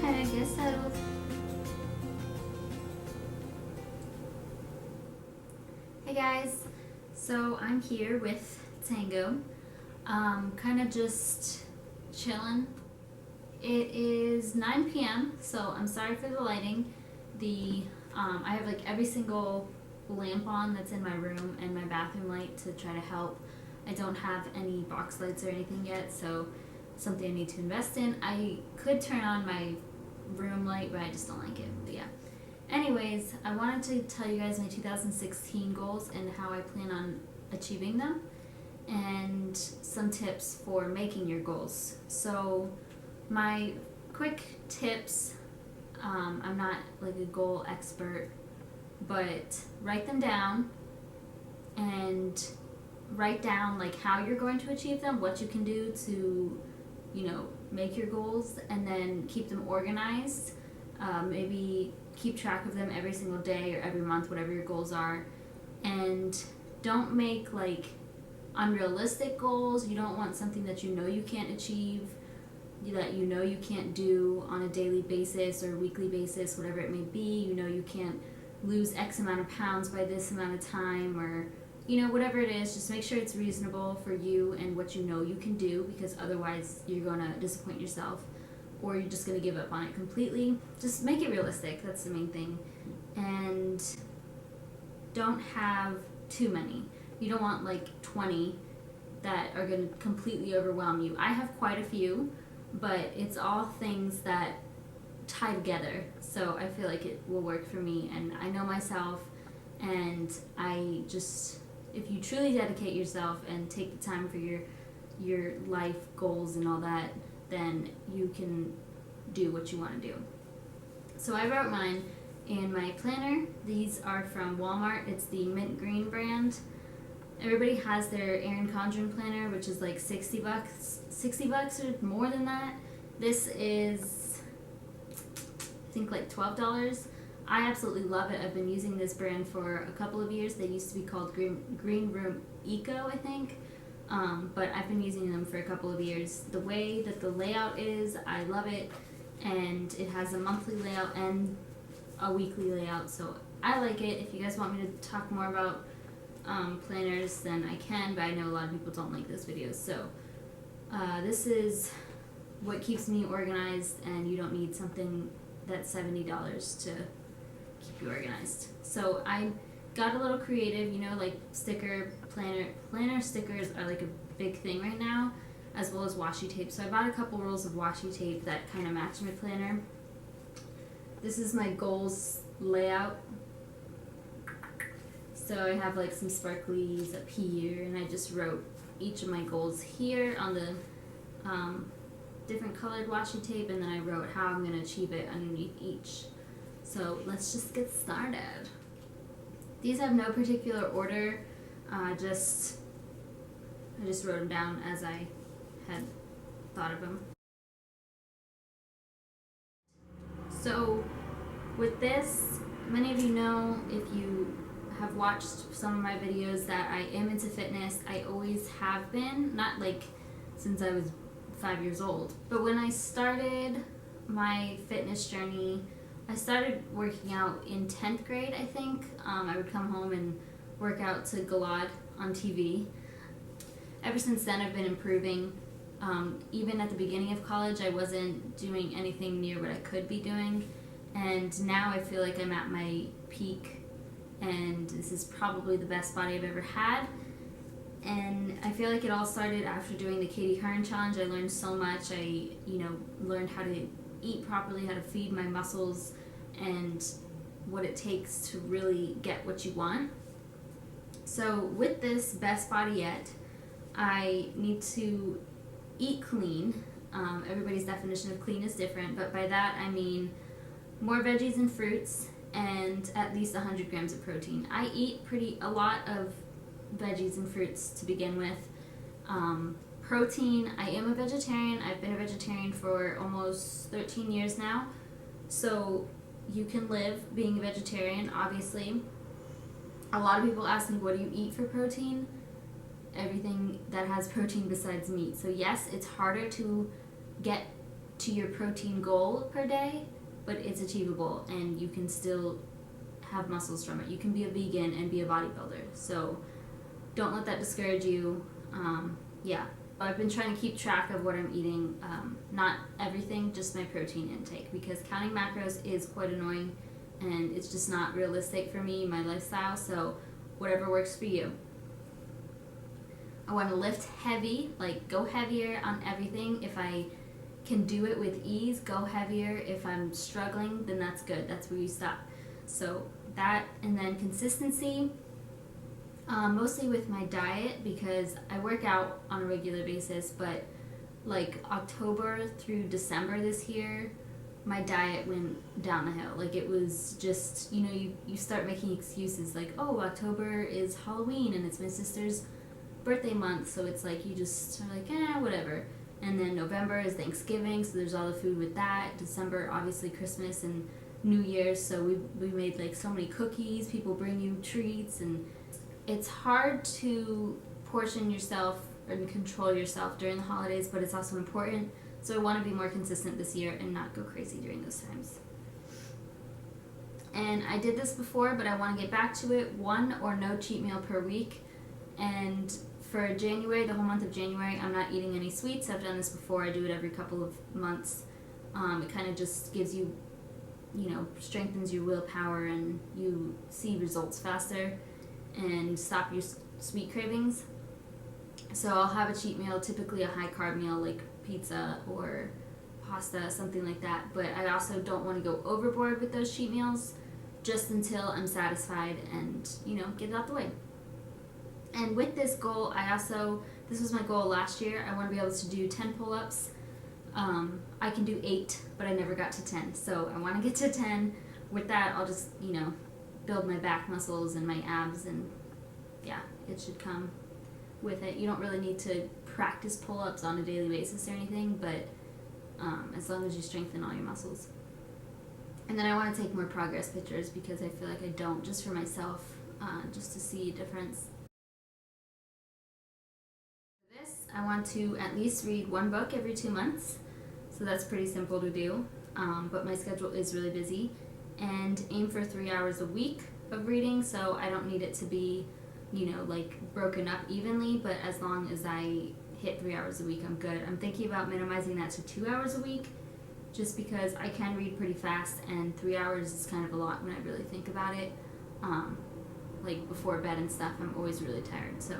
Okay, I guess settled. Hey guys, so I'm here with Tango, kind of just chilling. It is 9 p.m., so I'm sorry for the lighting. I have like every single lamp on that's in my room and my bathroom light to try to help. I don't have any box lights or anything yet, so something I need to invest in. I could turn on my room light, but I just don't like it. But yeah. Anyways, I wanted to tell you guys my 2016 goals and how I plan on achieving them, and some tips for making your goals. So my quick tips, I'm not like a goal expert, but write them down and write down like how you're going to achieve them, what you can do to, make your goals, and then keep them organized. Maybe keep track of them every single day or every month, whatever your goals are. And don't make like unrealistic goals. You don't want something that you can't achieve, that you can't do on a daily basis or weekly basis, whatever it may be. You can't lose X amount of pounds by this amount of time, or whatever it is. Just make sure it's reasonable for you and what you can do, because otherwise you're going to disappoint yourself, or you're just going to give up on it completely. Just make it realistic. That's the main thing. And don't have too many. You don't want like 20 that are going to completely overwhelm you. I have quite a few, but it's all things that tie together. So I feel like it will work for me, and I know myself, and if you truly dedicate yourself and take the time for your life goals and all that, then you can do what you want to do. So I wrote mine in my planner. These are from Walmart. It's the mint green brand. Everybody has their Erin Condren planner, which is like $60. $60 or more than that. This is, I think, like $12. I absolutely love it. I've been using this brand for a couple of years. They used to be called Green Room Eco, I think. But I've been using them for a couple of years. The way that the layout is, I love it. And it has a monthly layout and a weekly layout, so I like it. If you guys want me to talk more about planners, then I can, but I know a lot of people don't like this video. So this is what keeps me organized, and you don't need something that's $70 to keep you organized. So I got a little creative, like planner stickers are like a big thing right now, as well as washi tape. So I bought a couple rolls of washi tape that kind of match my planner. This is my goals layout. So I have like some sparklies up here, and I just wrote each of my goals here on the different colored washi tape, and then I wrote how I'm going to achieve it underneath each. So let's just get started. These have no particular order. I just wrote them down as I had thought of them. So with this, many of you know, if you have watched some of my videos, that I am into fitness. I always have been, not like since I was 5 years old, but when I started my fitness journey, I started working out in 10th grade, I think. I would come home and work out to Galad on TV. Ever since then, I've been improving. Even at the beginning of college, I wasn't doing anything near what I could be doing. And now I feel like I'm at my peak, and this is probably the best body I've ever had. And I feel like it all started after doing the Katie Hearn challenge. I learned so much. I, learned how to eat properly, how to feed my muscles, and what it takes to really get what you want. So with this best body yet, I need to eat clean. Everybody's definition of clean is different, but by that I mean more veggies and fruits, and at least 100 grams of protein. I eat a lot of veggies and fruits to begin with. Protein, I am a vegetarian. I've been a vegetarian for almost 13 years now. So you can live being a vegetarian, obviously. A lot of people ask me, what do you eat for protein? Everything that has protein besides meat. So yes, it's harder to get to your protein goal per day, but it's achievable and you can still have muscles from it. You can be a vegan and be a bodybuilder, so don't let that discourage you. Yeah, I've been trying to keep track of what I'm eating, not everything, just my protein intake, because counting macros is quite annoying and it's just not realistic for me, my lifestyle, so whatever works for you. I want to lift heavy, like go heavier on everything. If I can do it with ease, go heavier. If I'm struggling, then that's good. That's where you stop. So that, and then consistency, mostly with my diet, because I work out on a regular basis, but like October through December this year, my diet went down the hill. Like it was just, you start making excuses like, oh, October is Halloween and it's my sister's birthday month, so it's like you just are like, whatever. And then November is Thanksgiving, so there's all the food with that. December, obviously Christmas and New Year's, so we made like so many cookies, people bring you treats, and it's hard to portion yourself and control yourself during the holidays, but it's also important. So I want to be more consistent this year and not go crazy during those times. And I did this before, but I want to get back to it. 1 or no cheat meal per week. And for January, the whole month of January, I'm not eating any sweets. I've done this before. I do it every couple of months. It kind of just gives you, strengthens your willpower and you see results faster and stop your sweet cravings. So I'll have a cheat meal, typically a high carb meal like pizza or pasta, something like that. But I also don't want to go overboard with those cheat meals just until I'm satisfied and, get it out the way. And with this goal, this was my goal last year. I want to be able to do 10 pull-ups. I can do 8, but I never got to 10. So I want to get to 10. With that, I'll just, build my back muscles and my abs, and yeah, it should come with it. You don't really need to practice pull-ups on a daily basis or anything, but as long as you strengthen all your muscles. And then I want to take more progress pictures because I feel like I don't, just for myself, just to see a difference. I want to at least read 1 book every 2 months, so that's pretty simple to do, but my schedule is really busy, and aim for 3 hours a week of reading, so I don't need it to be, broken up evenly, but as long as I hit 3 hours a week, I'm good. I'm thinking about minimizing that to 2 hours a week, just because I can read pretty fast, and 3 hours is kind of a lot when I really think about it. Like before bed and stuff, I'm always really tired, so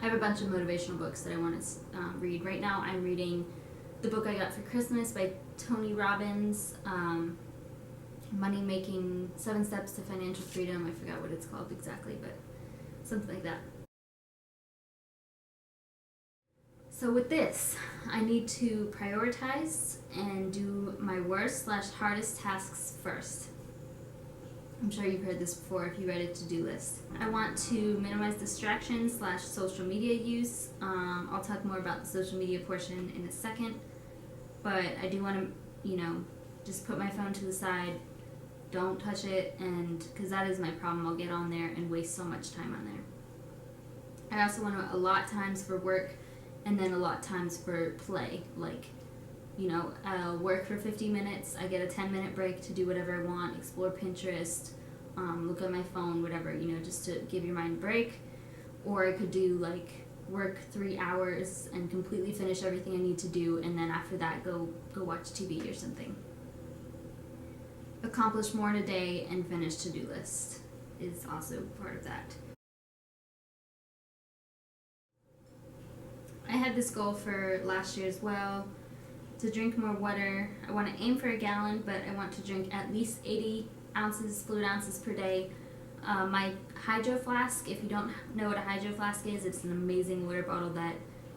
I have a bunch of motivational books that I want to read. Right now I'm reading the book I got for Christmas by Tony Robbins, Money Making 7 Steps to Financial Freedom. I forgot what it's called exactly, but something like that. So with this, I need to prioritize and do my worst/hardest tasks first. I'm sure you've heard this before if you read a to-do list. I want to minimize distractions/social media use. I'll talk more about the social media portion in a second, but I do want to, just put my phone to the side, don't touch it, and because that is my problem. I'll get on there and waste so much time on there. I also want to allot times for work and then allot times for play, like I'll work for 50 minutes, I get a 10-minute break to do whatever I want, explore Pinterest, look at my phone, whatever, just to give your mind a break. Or I could do work 3 hours and completely finish everything I need to do, and then after that go watch TV or something. Accomplish more in a day and finish to-do list is also part of that. I had this goal for last year as well, to drink more water. I want to aim for a gallon, but I want to drink at least 80 fluid ounces per day. My hydro flask, if you don't know what a hydro flask is, it's an amazing water bottle that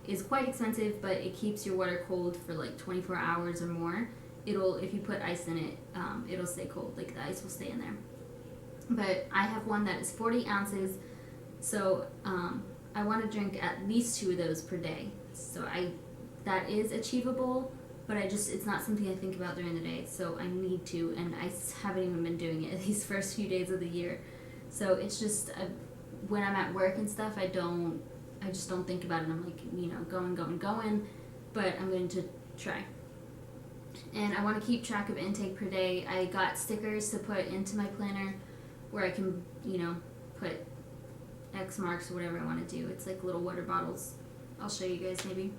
is quite expensive, but it keeps your water cold for 24 hours or more. If you put ice in it, it'll stay cold, the ice will stay in there. But I have one that is 40 ounces, so I want to drink at least 2 of those per day. So that is achievable, but it's not something I think about during the day, so I need to, and I haven't even been doing it these first few days of the year. So it's just, when I'm at work and stuff, I just don't think about it. I'm going, but I'm going to try. and I want to keep track of intake per day. I got stickers to put into my planner where I can, put X marks or whatever I want to do. It's like little water bottles. I'll show you guys maybe.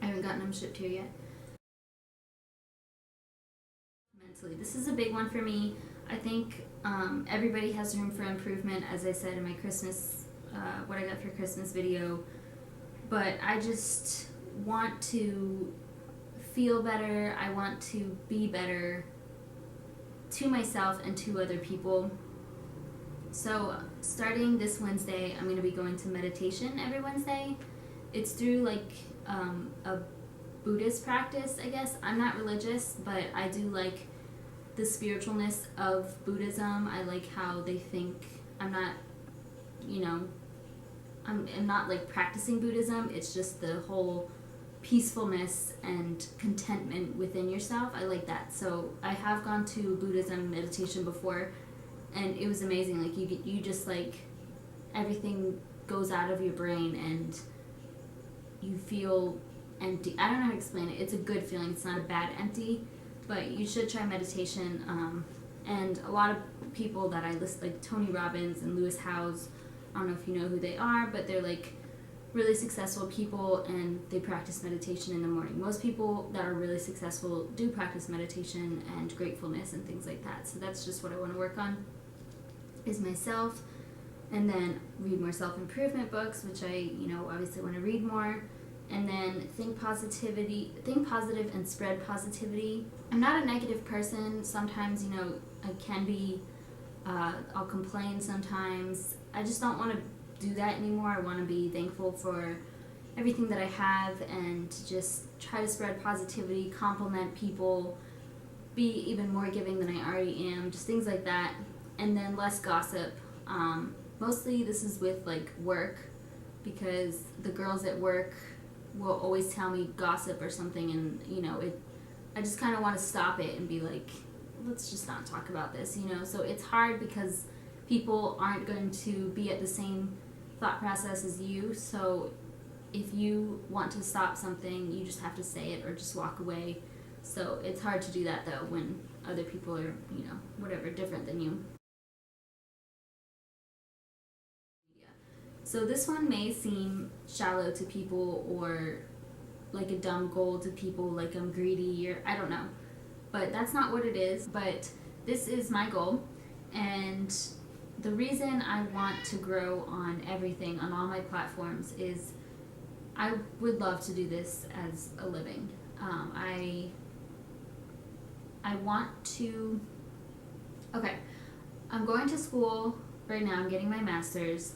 I haven't gotten them shipped here yet. Mentally, this is a big one for me. I think everybody has room for improvement, as I said in my Christmas, what I got for Christmas video. But I just want to feel better. I want to be better to myself and to other people. So starting this Wednesday, I'm going to be going to meditation every Wednesday. It's through like a Buddhist practice, I guess. I'm not religious, but I do like the spiritualness of Buddhism. I like how they think. I'm not like practicing Buddhism. It's just the whole peacefulness and contentment within yourself. I like that. So I have gone to Buddhism meditation before, and it was amazing. Like you just like everything goes out of your brain and you feel empty. I don't know how to explain it. It's a good feeling. It's not a bad empty, but you should try meditation. And a lot of people that I list, like Tony Robbins and Lewis Howes, I don't know if you know who they are, but they're like really successful people, and they practice meditation in the morning. Most people that are really successful do practice meditation and gratefulness and things like that. So that's just what I want to work on, is myself, and then read more self-improvement books, which I, obviously want to read more, and then think positive and spread positivity. I'm not a negative person. Sometimes, I can be, I'll complain sometimes. I just don't want to do that anymore. I want to be thankful for everything that I have and just try to spread positivity, compliment people, be even more giving than I already am, just things like that. And then less gossip. Mostly this is with like work, because the girls at work will always tell me gossip or something, and I just kind of want to stop it and be like, let's just not talk about this, So it's hard because people aren't going to be at the same thought process as you. So if you want to stop something, you just have to say it or just walk away. So it's hard to do that though when other people are, whatever, different than you. So this one may seem shallow to people, or like a dumb goal to people, like I'm greedy, or I don't know. But that's not what it is. But this is my goal, and the reason I want to grow on everything, on all my platforms, is I would love to do this as a living. I want to, I'm going to school right now. I'm getting my master's,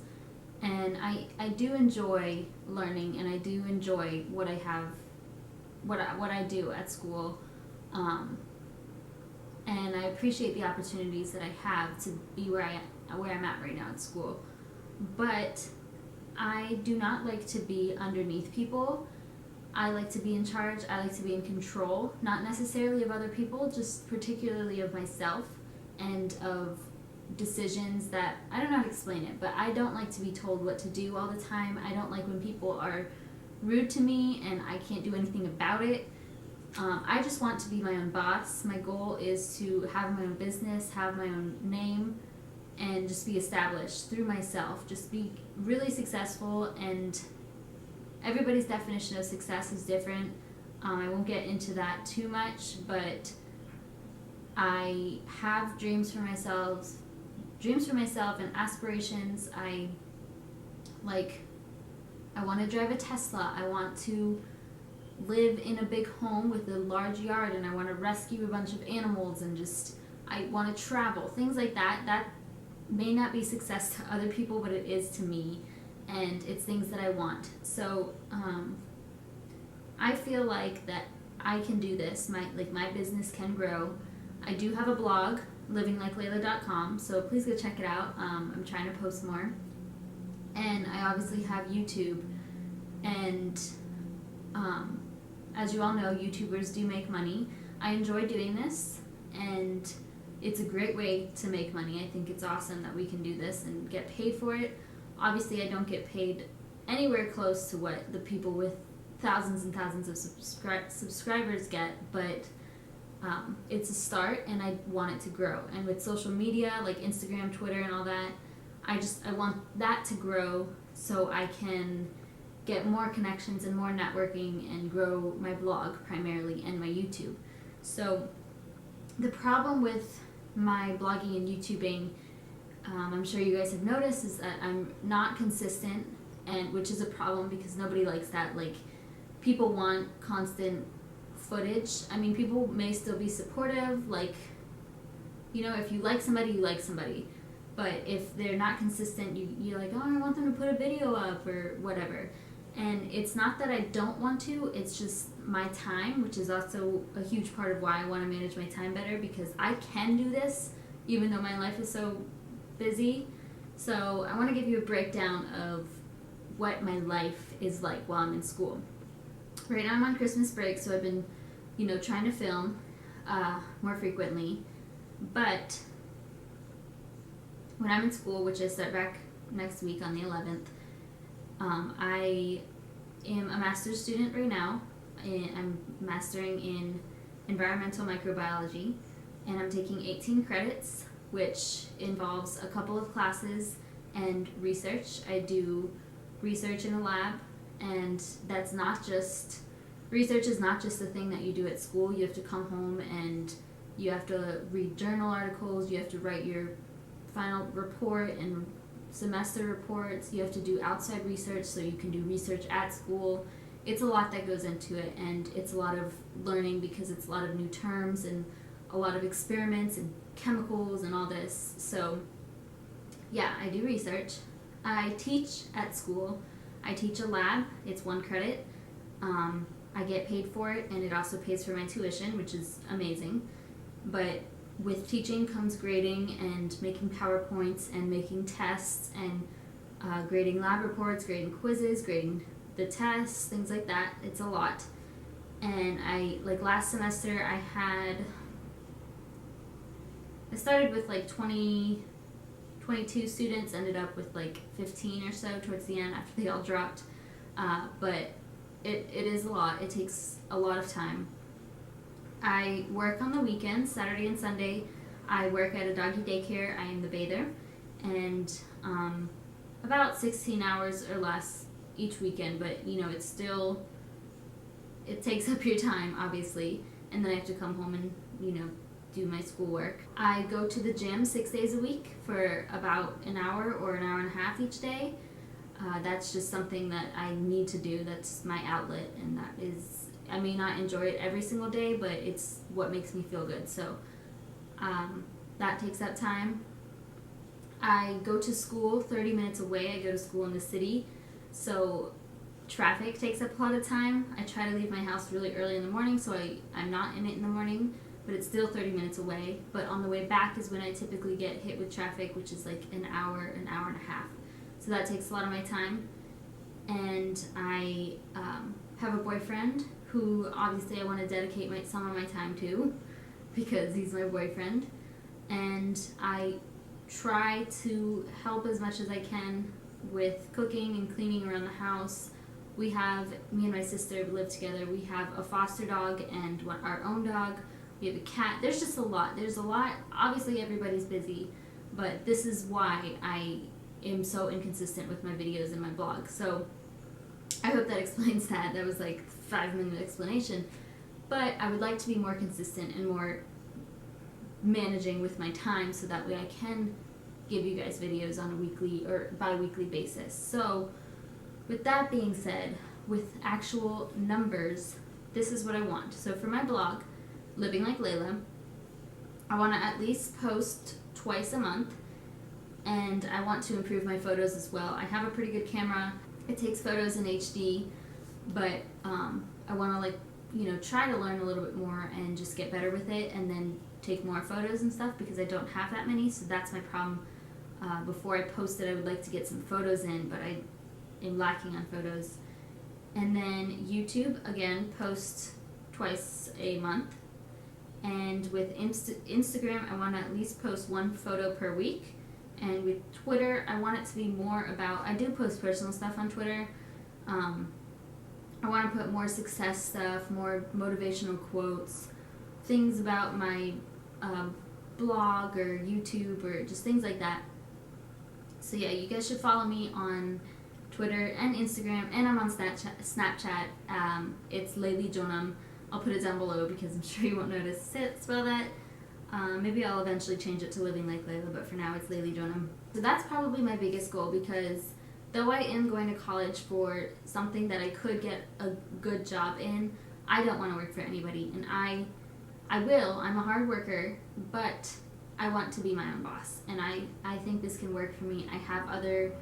and I do enjoy learning, and I do enjoy what I have, what I do at school. And I appreciate the opportunities that I have to be where I'm at right now at school. But I do not like to be underneath people. I like to be in charge. I like to be in control, not necessarily of other people, just particularly of myself and of decisions that, I don't know how to explain it, but I don't like to be told what to do all the time. I don't like when people are rude to me and I can't do anything about it. I just want to be my own boss. My goal is to have my own business, have my own name, and just be established through myself. Just be really successful, and everybody's definition of success is different. I won't get into that too much, but I have dreams for myself and aspirations. I want to drive a Tesla. I want to live in a big home with a large yard, and I want to rescue a bunch of animals, and I want to travel, things like that. That may not be success to other people, but it is to me, and it's things that I want. So I feel like that I can do this. My business can grow. I do have a blog, livinglikeleila.com, so please go check it out. I'm trying to post more, and I obviously have YouTube, and as you all know, YouTubers do make money. I enjoy doing this, and it's a great way to make money. I think it's awesome that we can do this and get paid for it. Obviously, I don't get paid anywhere close to what the people with thousands and thousands of subscribers get, but it's a start, and I want it to grow. And with social media like Instagram, Twitter, and all that, I want that to grow so I can get more connections and more networking and grow my blog primarily and my YouTube. So the problem with my blogging and YouTubing, I'm sure you guys have noticed, is that I'm not consistent, and which is a problem because nobody likes that. Like, people want constant footage. I mean, people may still be supportive, like, you know, if you like somebody, you like somebody. But if they're not consistent, you're like, oh, I want them to put a video up or whatever. And it's not that I don't want to, it's just my time, which is also a huge part of why I want to manage my time better, because I can do this even though my life is so busy. So I want to give you a breakdown of what my life is like while I'm in school. Right now I'm on Christmas break, so I've been, you know, trying to film more frequently. But when I'm in school, which I start back next week on the 11th, I am a master's student right now. I'm mastering in environmental microbiology, and I'm taking 18 credits, which involves a couple of classes and research. I do research in a lab, and that's not just, research is not just a thing that you do at school. You have to come home and you have to read journal articles, you have to write your final report and semester reports, you have to do outside research so you can do research at school. It's a lot that goes into it, and it's a lot of learning because it's a lot of new terms and a lot of experiments and chemicals and all this. So yeah, I do research. I teach at school. I teach a lab. It's 1 credit. I get paid for it, and it also pays for my tuition, which is amazing. But with teaching comes grading and making PowerPoints and making tests and grading lab reports, grading quizzes, grading the tests, things like that. It's a lot. And like last semester I started with like 22 students, ended up with like 15 or so towards the end after they all dropped. But it is a lot. It takes a lot of time. I work on the weekends, Saturday and Sunday. I work at a doggy daycare. I am the bather, and about 16 hours or less each weekend, but you know, it takes up your time, obviously, and then I have to come home and, you know, do my schoolwork. I go to the gym 6 days a week for about an hour or an hour and a half each day. That's just something that I need to do. That's my outlet, and that is, I may not enjoy it every single day, but it's what makes me feel good. So that takes up time. I go to school 30 minutes away. I go to school in the city, so traffic takes up a lot of time. I try to leave my house really early in the morning, so I'm not in it in the morning, but it's still 30 minutes away. But on the way back is when I typically get hit with traffic, which is like an hour and a half. So that takes a lot of my time. And I have a boyfriend who obviously I want to dedicate some of my time to, because he's my boyfriend. And I try to help as much as I can with cooking and cleaning around the house. Me and my sister live together. We have a foster dog and our own dog. We have a cat. There's just a lot. There's a lot. Obviously everybody's busy, but this is why I am so inconsistent with my videos and my blog. So I hope that explains that. That was like a 5-minute explanation. But I would like to be more consistent and more managing with my time, so that way I can give you guys videos on a weekly or bi-weekly basis. So with that being said, with actual numbers, this is what I want. So for my blog, Living Like Layla, I want to at least post twice a month, and I want to improve my photos as well. I have a pretty good camera. It takes photos in HD, but I want to try to learn a little bit more and just get better with it, and then take more photos and stuff, because I don't have that many. So that's my problem. Before I post it, I would like to get some photos in, but I am lacking on photos. And then YouTube, again, post twice a month. And with Instagram, I want to at least post 1 photo per week. And with Twitter, I want it to be more about, I do post personal stuff on Twitter, I want to put more success stuff, more motivational quotes, things about my blog or YouTube or just things like that. So yeah, you guys should follow me on Twitter and Instagram, and I'm on Snapchat. It's Layli Jonam. I'll put it down below because I'm sure you won't notice it. Spell that. Maybe I'll eventually change it to Living Like Layla, but for now it's Layli Jonam. So that's probably my biggest goal, because though I am going to college for something that I could get a good job in, I don't want to work for anybody, and I will. I'm a hard worker, but I want to be my own boss, and I think this can work for me. I have other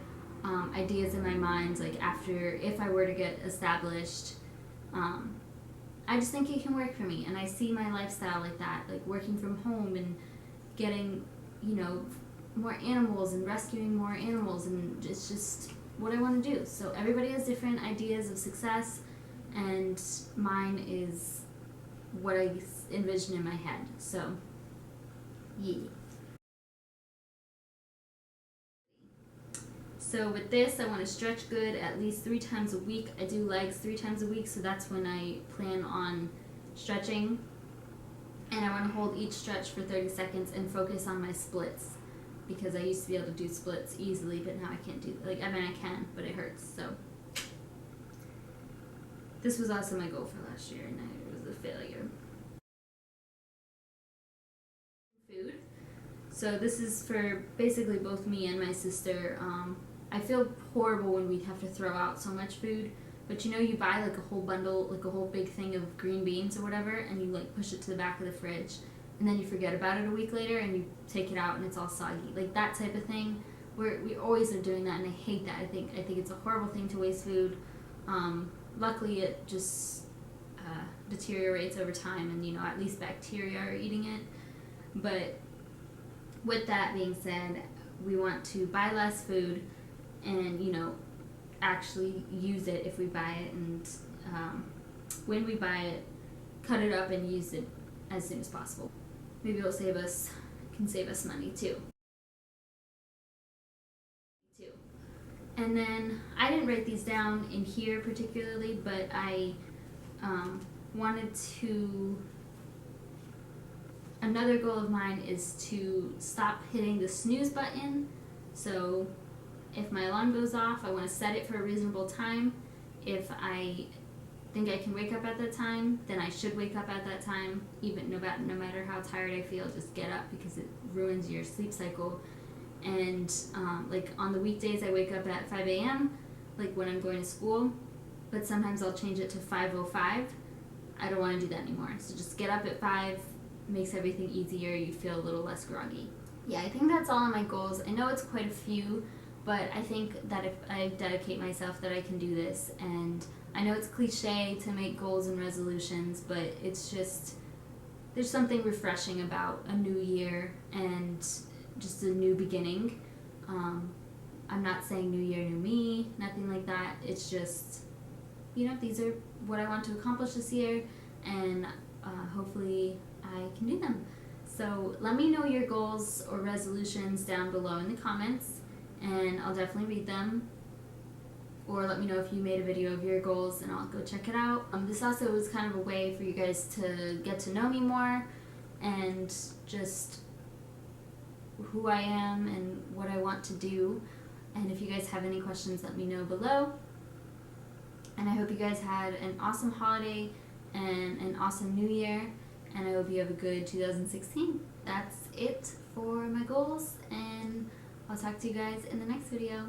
ideas in my mind, like if I were to get established, I just think it can work for me, and I see my lifestyle like that, like working from home and getting, more animals and rescuing more animals, and it's just what I want to do. So everybody has different ideas of success, and mine is what I envision in my head. So, yeah. So with this, I want to stretch good at least 3 times a week. I do legs 3 times a week, so that's when I plan on stretching. And I want to hold each stretch for 30 seconds and focus on my splits, because I used to be able to do splits easily, but now I can't do, I can, but it hurts. So this was also my goal for last year, and it was a failure. Food. So this is for basically both me and my sister. I feel horrible when we have to throw out so much food, but you buy like a whole bundle, like a whole big thing of green beans or whatever, and you like push it to the back of the fridge, and then you forget about it a week later and you take it out and it's all soggy, like that type of thing. We always are doing that, and I hate that. I think it's a horrible thing to waste food. Luckily it just deteriorates over time, and at least bacteria are eating it. But with that being said, we want to buy less food and actually use it if we buy it, and when we buy it, cut it up and use it as soon as possible. Maybe it'll can save us money too. And then I didn't write these down in here particularly, but I wanted to. Another goal of mine is to stop hitting the snooze button. So if my alarm goes off, I want to set it for a reasonable time. If I think I can wake up at that time, then I should wake up at that time, even no matter how tired I feel. Just get up, because it ruins your sleep cycle. And like on the weekdays, I wake up at 5 a.m. like when I'm going to school, but sometimes I'll change it to 5:05. I don't want to do that anymore. So just get up at 5. Makes everything easier. You feel a little less groggy. Yeah, I think that's all of my goals. I know it's quite a few, but I think that if I dedicate myself, that I can do this. And I know it's cliche to make goals and resolutions, but it's just, there's something refreshing about a new year and just a new beginning. I'm not saying new year, new me, nothing like that. It's just, these are what I want to accomplish this year, and hopefully I can do them. So let me know your goals or resolutions down below in the comments, and I'll definitely read them. Or let me know if you made a video of your goals, and I'll go check it out. This also was kind of a way for you guys to get to know me more, and just who I am and what I want to do. And if you guys have any questions, let me know below. And I hope you guys had an awesome holiday and an awesome new year, and I hope you have a good 2016. That's it for my goals, and I'll talk to you guys in the next video.